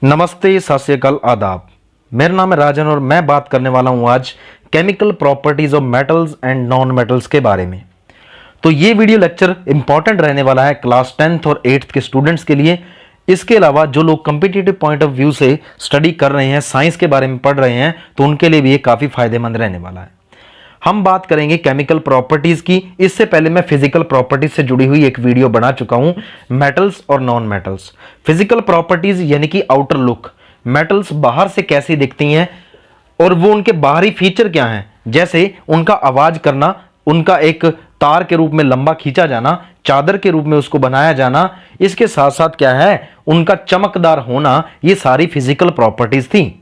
नमस्ते, सत श्री अकाल, आदाब। मेरा नाम है राजन और मैं बात करने वाला हूं आज chemical properties of metals and non metals के बारे में। तो ये वीडियो लेक्चर इंपॉर्टेंट रहने वाला है क्लास 10th और 8th के स्टूडेंट्स के लिए। इसके अलावा जो लोग कॉम्पिटिटिव पॉइंट ऑफ व्यू से स्टडी कर रहे हैं, साइंस के बारे में पढ़ रहे हैं, तो उनके लिए भी ये काफ़ी फायदेमंद रहने वाला है। हम बात करेंगे केमिकल प्रॉपर्टीज की। इससे पहले मैं फिजिकल प्रॉपर्टीज से जुड़ी हुई एक वीडियो बना चुका हूं, मेटल्स और नॉन मेटल्स। फिजिकल प्रॉपर्टीज यानी कि आउटर लुक, मेटल्स बाहर से कैसी दिखती हैं और वो उनके बाहरी फीचर क्या हैं, जैसे उनका आवाज करना, उनका एक तार के रूप में लंबा खींचा जाना, चादर के रूप में उसको बनाया जाना, इसके साथ साथ क्या है, उनका चमकदार होना, ये सारी फिजिकल प्रॉपर्टीज थी।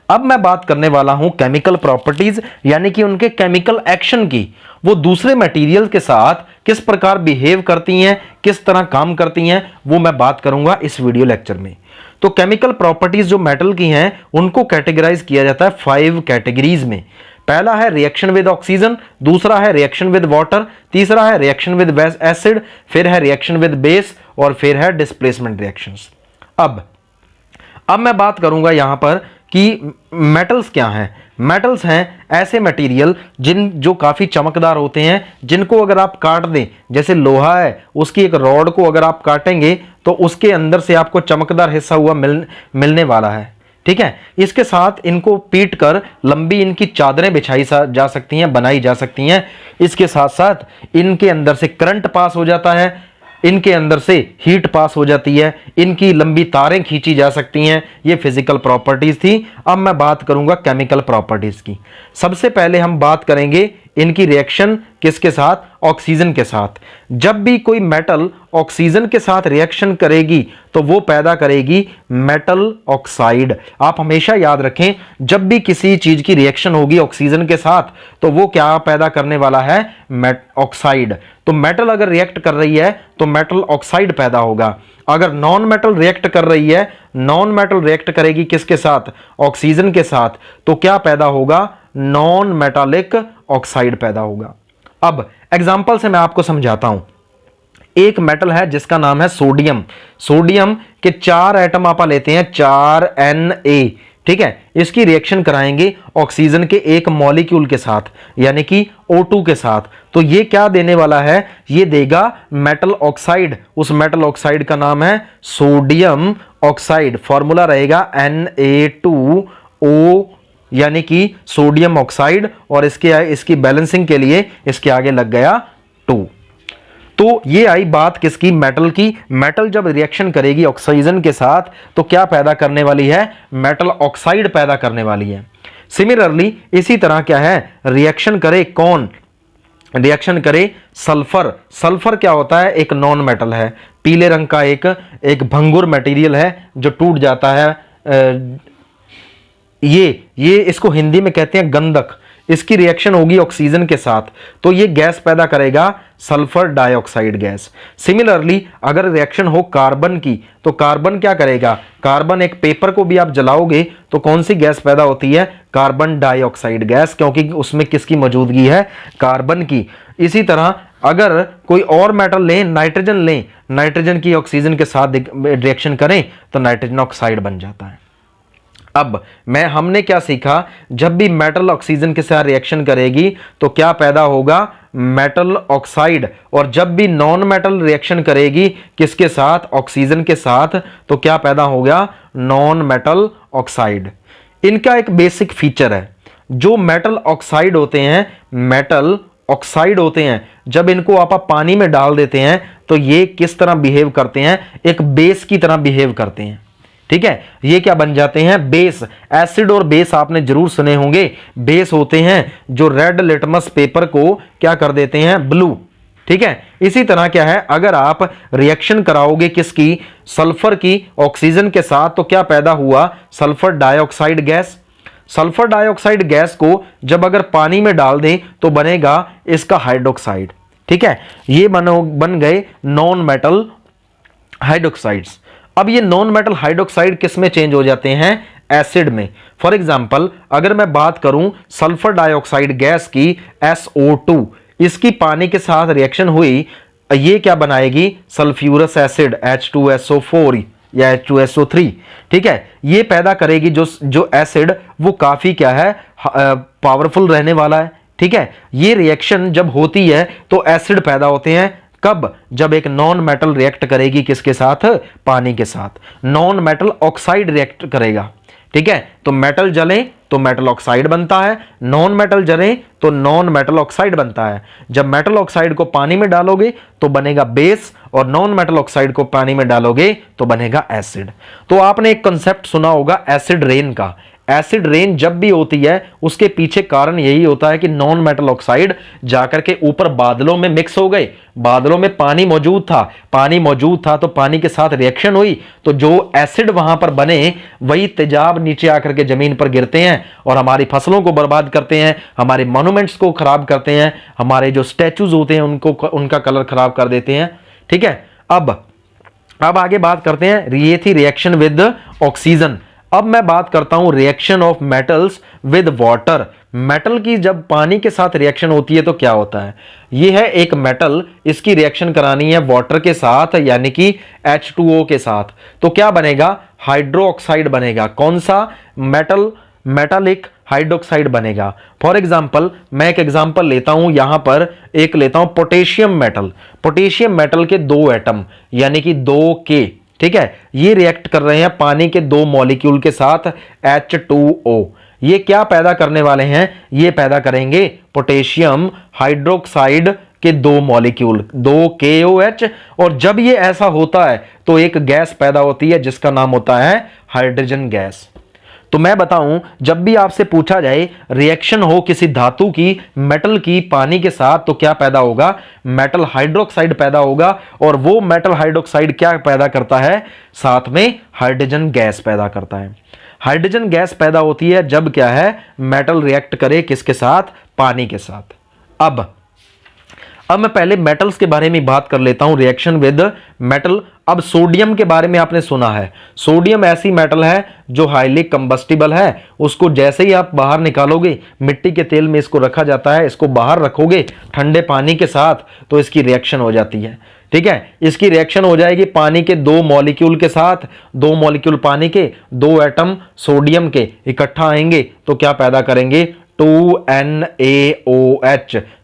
अब मैं बात करने वाला हूं केमिकल प्रॉपर्टीज यानी कि उनके केमिकल एक्शन की। वो दूसरे मटेरियल के साथ किस प्रकार बिहेव करती हैं, किस तरह काम करती हैं, वो मैं बात करूंगा इस वीडियो लेक्चर में। तो केमिकल प्रॉपर्टीज जो मेटल की हैं उनको कैटेगराइज किया जाता है 5 कैटेगरीज में। पहला है रिएक्शन विद ऑक्सीजन, दूसरा है रिएक्शन विद वाटर, तीसरा है रिएक्शन विद एसिड, फिर है रिएक्शन विद बेस और फिर है डिस्प्लेसमेंट रिएक्शंस। अब मैं बात करूंगा यहां पर कि मेटल्स क्या हैं। मेटल्स हैं ऐसे मटेरियल जो काफ़ी चमकदार होते हैं, जिनको अगर आप काट दें, जैसे लोहा है, उसकी एक रॉड को अगर आप काटेंगे तो उसके अंदर से आपको चमकदार हिस्सा हुआ मिलने वाला है। ठीक है, इसके साथ इनको पीट कर लंबी इनकी चादरें बिछाई जा सकती हैं, बनाई जा सकती हैं। इसके साथ साथ इनके अंदर से करंट पास हो जाता है, इनके अंदर से हीट पास हो जाती है, इनकी लंबी तारें खींची जा सकती हैं। ये फिजिकल प्रॉपर्टीज थी। अब मैं बात करूंगा केमिकल प्रॉपर्टीज की। सबसे पहले हम बात करेंगे इनकी रिएक्शन किसके साथ, ऑक्सीजन के साथ। जब भी कोई मेटल ऑक्सीजन के साथ रिएक्शन करेगी तो वो पैदा करेगी मेटल ऑक्साइड। आप हमेशा याद रखें, जब भी किसी चीज की रिएक्शन होगी ऑक्सीजन के साथ तो वो क्या पैदा करने वाला है, ऑक्साइड। तो मेटल अगर रिएक्ट कर रही है तो मेटल ऑक्साइड पैदा होगा। अगर नॉन मेटल रिएक्ट कर रही है, नॉन मेटल रिएक्ट करेगी किसके साथ, ऑक्सीजन के साथ, तो क्या पैदा होगा, नॉन मेटालिक ऑक्साइड पैदा होगा। अब एग्जांपल से मैं आपको समझाता हूं। एक मेटल है जिसका नाम है सोडियम। सोडियम के 4 एटम आप लेते हैं, 4Na। ठीक है, इसकी रिएक्शन कराएंगे ऑक्सीजन के एक मॉलिक्यूल के साथ यानी कि O2 के साथ, तो ये क्या देने वाला है, ये देगा मेटल ऑक्साइड। उस मेटल ऑक्साइड का नाम है सोडियम ऑक्साइड। फॉर्मूला रहेगा Na2O यानी कि सोडियम ऑक्साइड, और इसकी बैलेंसिंग के लिए इसके आगे लग गया 2। तो ये आई बात किसकी, मेटल की। मेटल जब रिएक्शन करेगी ऑक्सीजन के साथ तो क्या पैदा करने वाली है, मेटल ऑक्साइड पैदा करने वाली है। सिमिलरली इसी तरह क्या है, रिएक्शन करे कौन, रिएक्शन करे सल्फर। सल्फर क्या होता है, एक नॉन मेटल है, पीले रंग का एक भंगुर मटेरियल है जो टूट जाता है। ये इसको हिंदी में कहते हैं गंधक। इसकी रिएक्शन होगी ऑक्सीजन के साथ तो ये गैस पैदा करेगा सल्फर डाइऑक्साइड गैस। सिमिलरली अगर रिएक्शन हो कार्बन की तो कार्बन क्या करेगा, कार्बन एक पेपर को भी आप जलाओगे तो कौन सी गैस पैदा होती है, कार्बन डाइऑक्साइड गैस, क्योंकि उसमें किसकी मौजूदगी है, कार्बन की। इसी तरह अगर कोई और मेटल लें, नाइट्रोजन लें, नाइट्रोजन की ऑक्सीजन के साथ रिएक्शन करें तो नाइट्रोजन ऑक्साइड बन जाता है। अब हमने क्या सीखा, जब भी मेटल ऑक्सीजन के साथ रिएक्शन करेगी तो क्या पैदा होगा, मेटल ऑक्साइड। और जब भी नॉन मेटल रिएक्शन करेगी किसके साथ, ऑक्सीजन के साथ, तो क्या पैदा होगा, नॉन मेटल ऑक्साइड। इनका एक बेसिक फीचर है, जो मेटल ऑक्साइड होते हैं, मेटल ऑक्साइड होते हैं, जब इनको आप पानी में डाल देते हैं तो ये किस तरह बिहेव करते हैं, एक बेस की तरह बिहेव करते हैं। ठीक है, ये क्या बन जाते हैं, बेस। एसिड और बेस आपने जरूर सुने होंगे। बेस होते हैं जो रेड लिटमस पेपर को क्या कर देते हैं, ब्लू। ठीक है, इसी तरह क्या है, अगर आप रिएक्शन कराओगे किसकी, सल्फर की ऑक्सीजन के साथ, तो क्या पैदा हुआ, sulphur dioxide gas. Sulphur dioxide gas को जब अगर पानी में डाल दें तो बनेगा इसका हाइड्रोक्साइड। ठीक है, ये बन गए नॉन मेटल हाइड्रोक्साइड्स। अब ये नॉन मेटल हाइड्रोक्साइड किस में चेंज हो जाते हैं, एसिड में। फॉर एग्जांपल अगर मैं बात करूं सल्फर डाइऑक्साइड गैस की, SO2, इसकी पानी के साथ रिएक्शन हुई, ये क्या बनाएगी, सल्फ्यूरस एसिड H2SO4, या H2SO3, ठीक है, ये पैदा करेगी जो एसिड वो काफी क्या है, पावरफुल रहने वाला है, ठीक है। ये रिएक्शन जब होती है तो एसिड पैदा होते हैं, कब, जब एक नॉन मेटल रिएक्ट करेगी किसके साथ, पानी के साथ, नॉन मेटल ऑक्साइड रिएक्ट करेगा, ठीक है। तो मेटल जले तो मेटल ऑक्साइड बनता है, नॉन मेटल जले तो नॉन मेटल ऑक्साइड बनता है। जब मेटल ऑक्साइड को पानी में डालोगे तो बनेगा बेस, और नॉन मेटल ऑक्साइड को पानी में डालोगे तो बनेगा एसिड। तो आपने एक कंसेप्ट सुना होगा एसिड रेन का। एसिड रेन जब भी होती है उसके पीछे कारण यही होता है कि नॉन मेटल ऑक्साइड जाकर के ऊपर बादलों में मिक्स हो गए, बादलों में पानी मौजूद था तो पानी के साथ रिएक्शन हुई, तो जो एसिड वहां पर बने वही तेजाब नीचे आकर के जमीन पर गिरते हैं और हमारी फसलों को बर्बाद करते हैं, हमारे मॉन्यूमेंट्स को खराब करते हैं, हमारे जो स्टैचूज होते हैं उनका कलर खराब कर देते हैं, ठीक है। अब आगे बात करते हैं, ये थी रिएक्शन विद ऑक्सीजन। अब मैं बात करता हूं reaction of metals with water. Metal की जब पानी के साथ रिएक्शन होती है तो क्या होता है, ये है एक मेटल, इसकी रिएक्शन करानी है वाटर के साथ यानी कि H2O के साथ, तो क्या बनेगा, हाइड्रो ऑक्साइड बनेगा। कौन सा, मेटालिक हाइड्रोक्साइड बनेगा। फॉर एग्जाम्पल मैं एक एग्जाम्पल लेता हूं, यहां पर एक लेता हूं पोटेशियम मेटल के 2 एटम यानी कि 2K, ठीक है, ये रिएक्ट कर रहे हैं पानी के 2 मॉलिक्यूल के साथ H2O। ये क्या पैदा करने वाले हैं, ये पैदा करेंगे पोटेशियम हाइड्रोक्साइड के 2 मॉलिक्यूल 2KOH, और जब ये ऐसा होता है तो एक गैस पैदा होती है जिसका नाम होता है हाइड्रोजन गैस। तो मैं बताऊं, जब भी आपसे पूछा जाए रिएक्शन हो किसी धातु की मेटल की पानी के साथ तो क्या पैदा होगा, मेटल हाइड्रोक्साइड पैदा होगा, और वो मेटल हाइड्रोक्साइड क्या पैदा करता है, साथ में हाइड्रोजन गैस पैदा करता है। हाइड्रोजन गैस पैदा होती है जब क्या है, मेटल रिएक्ट करे किसके साथ, पानी के साथ। अब मैं पहले मेटल्स के बारे में बात कर लेता हूं, रिएक्शन विद मेटल। अब सोडियम के बारे में आपने सुना है, सोडियम ऐसी मेटल है जो हाईली कंबस्टिबल है, उसको जैसे ही आप बाहर निकालोगे, मिट्टी के तेल में इसको रखा जाता है, इसको बाहर रखोगे ठंडे पानी के साथ तो इसकी रिएक्शन हो जाती है, ठीक है। इसकी रिएक्शन हो जाएगी पानी के 2 मॉलिक्यूल के साथ, 2 मॉलिक्यूल पानी के, 2 एटम सोडियम के इकट्ठा आएंगे तो क्या पैदा करेंगे, 2NaOH,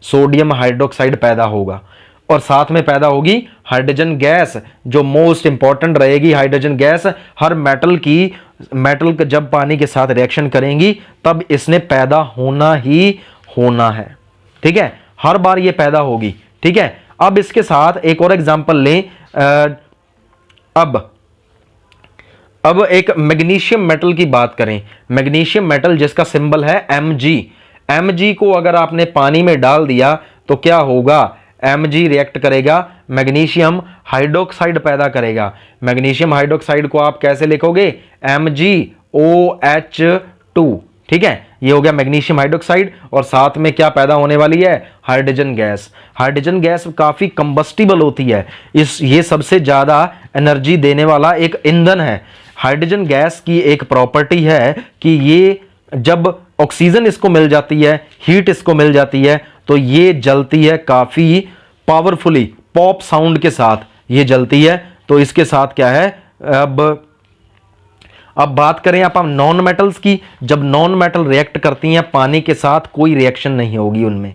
सोडियम हाइड्रोक्साइड पैदा होगा, और साथ में पैदा होगी हाइड्रोजन गैस, जो मोस्ट इंपॉर्टेंट रहेगी। हाइड्रोजन गैस हर मेटल जब पानी के साथ रिएक्शन करेंगी तब इसने पैदा होना ही होना है, ठीक है, हर बार ये पैदा होगी, ठीक है। अब इसके साथ एक और एग्जांपल लें, अब एक मैग्नीशियम मेटल की बात करें। मैग्नीशियम मेटल जिसका सिंबल है Mg को अगर आपने पानी में डाल दिया तो क्या होगा, Mg रिएक्ट करेगा, मैग्नीशियम हाइड्रोक्साइड पैदा करेगा। मैग्नीशियम हाइड्रोक्साइड को आप कैसे लिखोगे, MgOH2, ठीक है, ये हो गया मैग्नीशियम हाइड्रोक्साइड, और साथ में क्या पैदा होने वाली है, हाइड्रोजन गैस। हाइड्रोजन गैस काफी कंबस्टिबल होती है, ये सबसे ज्यादा एनर्जी देने वाला एक ईंधन है। हाइड्रोजन गैस की एक प्रॉपर्टी है कि ये जब ऑक्सीजन इसको मिल जाती है, हीट इसको मिल जाती है, तो ये जलती है काफी पावरफुली, पॉप साउंड के साथ ये जलती है। तो इसके साथ क्या है, अब बात करें आप नॉन मेटल्स की। जब नॉन मेटल रिएक्ट करती हैं पानी के साथ कोई रिएक्शन नहीं होगी उनमें।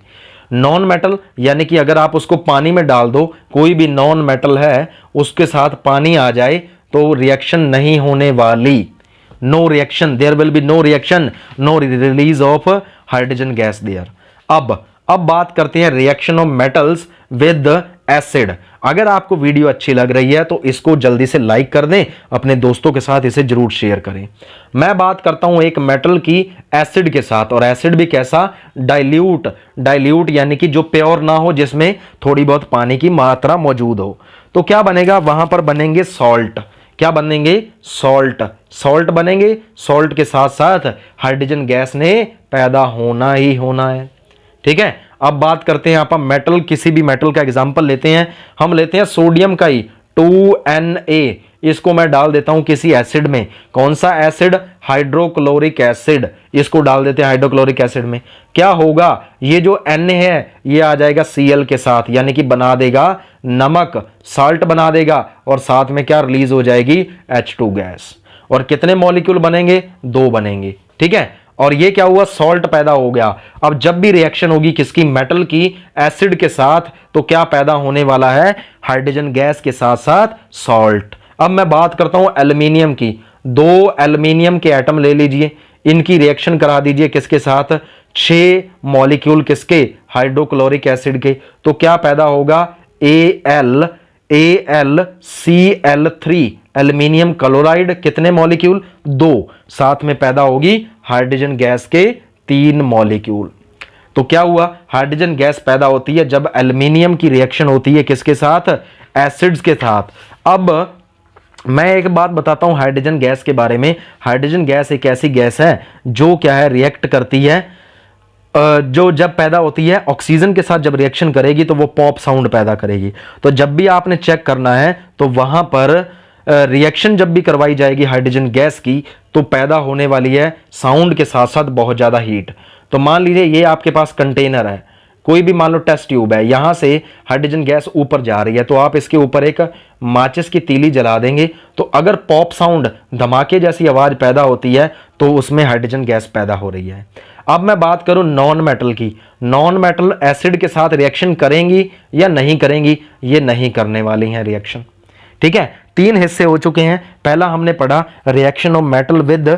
नॉन मेटल यानी कि अगर आप उसको पानी में डाल दो, कोई भी नॉन मेटल है उसके साथ पानी आ जाए तो रिएक्शन नहीं होने वाली, no reaction, there will be no reaction, no release of hydrogen gas there. अब बात करते हैं reaction of metals with acid. अगर आपको वीडियो अच्छी लग रही है तो इसको जल्दी से लाइक कर दें, अपने दोस्तों के साथ इसे जरूर शेयर करें। मैं बात करता हूं एक मेटल की एसिड के साथ, और एसिड भी कैसा, डाइल्यूट यानी कि जो प्योर ना हो, जिसमें थोड़ी बहुत पानी की मात्रा मौजूद हो। तो क्या बनेगा, वहां पर बनेंगे सॉल्ट। क्या बनेंगे, सॉल्ट बनेंगे। सॉल्ट के साथ साथ हाइड्रोजन गैस ने पैदा होना ही होना है, ठीक है। अब बात करते हैं आप मेटल, किसी भी मेटल का एग्जांपल लेते हैं, हम लेते हैं सोडियम का ही 2Na। इसको मैं डाल देता हूं किसी एसिड में। कौन सा एसिड? Hydrochloric acid. इसको डाल देते हैं हाइड्रोक्लोरिक एसिड में। क्या होगा? ये जो Na है ये आ जाएगा Cl के साथ, यानी कि बना देगा नमक, साल्ट बना देगा, और साथ में क्या रिलीज हो जाएगी? H2 gas. और कितने मॉलिक्यूल बनेंगे? 2 बनेंगे। ठीक है, और ये क्या हुआ? सॉल्ट पैदा हो गया। अब जब भी रिएक्शन होगी किसकी? मेटल की एसिड के साथ, तो क्या पैदा होने वाला है? हाइड्रोजन गैस के साथ साथ सॉल्ट। अब मैं बात करता हूं एल्यूमिनियम की। 2 एल्यूमिनियम के एटम ले लीजिए, इनकी रिएक्शन करा दीजिए किसके साथ? 6 मॉलिक्यूल किसके? हाइड्रोक्लोरिक एसिड के। तो क्या पैदा होगा? AlCl3 aluminium chloride. कितने मॉलिक्यूल? 2। साथ में पैदा होगी हाइड्रोजन गैस के 3 मॉलिक्यूल। तो क्या हुआ? हाइड्रोजन गैस पैदा होती है जब एल्यूमिनियम की रिएक्शन होती है किसके साथ? एसिड्स के साथ। अब मैं एक बात बताता हूं हाइड्रोजन गैस के बारे में। हाइड्रोजन गैस एक ऐसी गैस है जो क्या है? रिएक्ट करती है, जो जब पैदा होती है ऑक्सीजन के साथ जब रिएक्शन करेगी तो वो पॉप साउंड पैदा करेगी। तो जब भी आपने चेक करना है तो वहां पर रिएक्शन जब भी करवाई जाएगी हाइड्रोजन गैस की तो पैदा होने वाली है साउंड के साथ साथ बहुत ज्यादा हीट। तो मान लीजिए ये आपके पास कंटेनर है, कोई भी मान लो टेस्ट ट्यूब है, यहां से हाइड्रोजन गैस ऊपर जा रही है, तो आप इसके ऊपर एक माचिस की तीली जला देंगे तो अगर पॉप साउंड, धमाके जैसी आवाज पैदा होती है तो उसमें हाइड्रोजन गैस पैदा हो रही है। अब मैं बात करूं नॉन मेटल की। नॉन मेटल एसिड के साथ रिएक्शन करेंगी या नहीं करेंगी? ये नहीं करने वाली हैं रिएक्शन। ठीक है, 3 हिस्से हो चुके हैं। पहला हमने पढ़ा reaction of metal with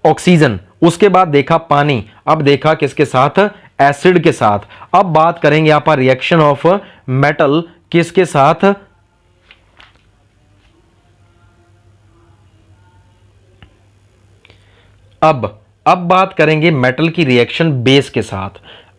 oxygen, उसके बाद देखा पानी, अब देखा किसके साथ? एसिड के साथ। अब बात करेंगे आप रिएक्शन ऑफ मेटल किसके साथ? अब बात करेंगे मेटल की रिएक्शन बेस के साथ।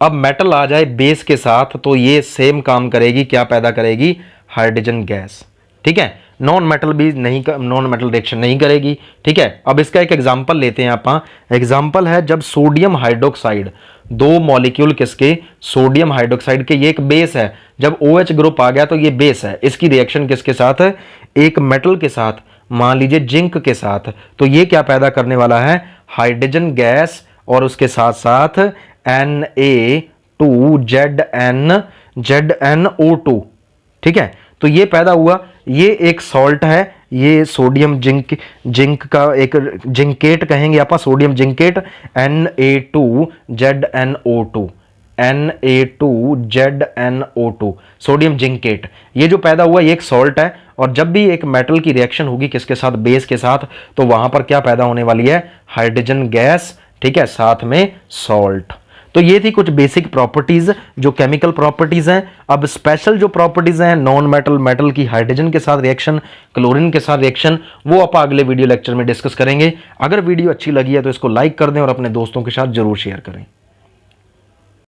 अब मेटल आ जाए बेस के साथ तो ये सेम काम करेगी, क्या पैदा करेगी? Hydrogen gas. ठीक है, नॉन मेटल भी नहीं, नॉन मेटल रिएक्शन नहीं करेगी। ठीक है, अब इसका एक एग्जांपल लेते हैं आप। एग्जांपल है जब सोडियम हाइड्रोक्साइड, 2 मॉलिक्यूल किसके? सोडियम हाइड्रोक्साइड के, ये एक बेस है। जब OH ग्रुप आ गया तो ये बेस है, इसकी रिएक्शन किसके साथ? एक मेटल के साथ, मान लीजिए जिंक के साथ। तो ये क्या पैदा करने वाला है? हाइड्रोजन गैस और उसके साथ साथ ZnO2। ठीक है, तो ये पैदा हुआ। ये एक सॉल्ट है, ये सोडियम जिंक का एक जिंकेट कहेंगे आप, sodium zincate, Na2ZnO2 sodium zincate. ये जो पैदा हुआ ये एक सॉल्ट है, और जब भी एक मेटल की रिएक्शन होगी किसके साथ? बेस के साथ, तो वहां पर क्या पैदा होने वाली है? Hydrogen gas. ठीक है, साथ में सॉल्ट। तो ये थी कुछ बेसिक प्रॉपर्टीज जो केमिकल प्रॉपर्टीज हैं। अब स्पेशल जो प्रॉपर्टीज हैं नॉन मेटल, मेटल की हाइड्रोजन के साथ रिएक्शन, क्लोरीन के साथ रिएक्शन, वो आप अगले वीडियो लेक्चर में डिस्कस करेंगे। अगर वीडियो अच्छी लगी है तो इसको लाइक कर दें और अपने दोस्तों के साथ जरूर शेयर करें।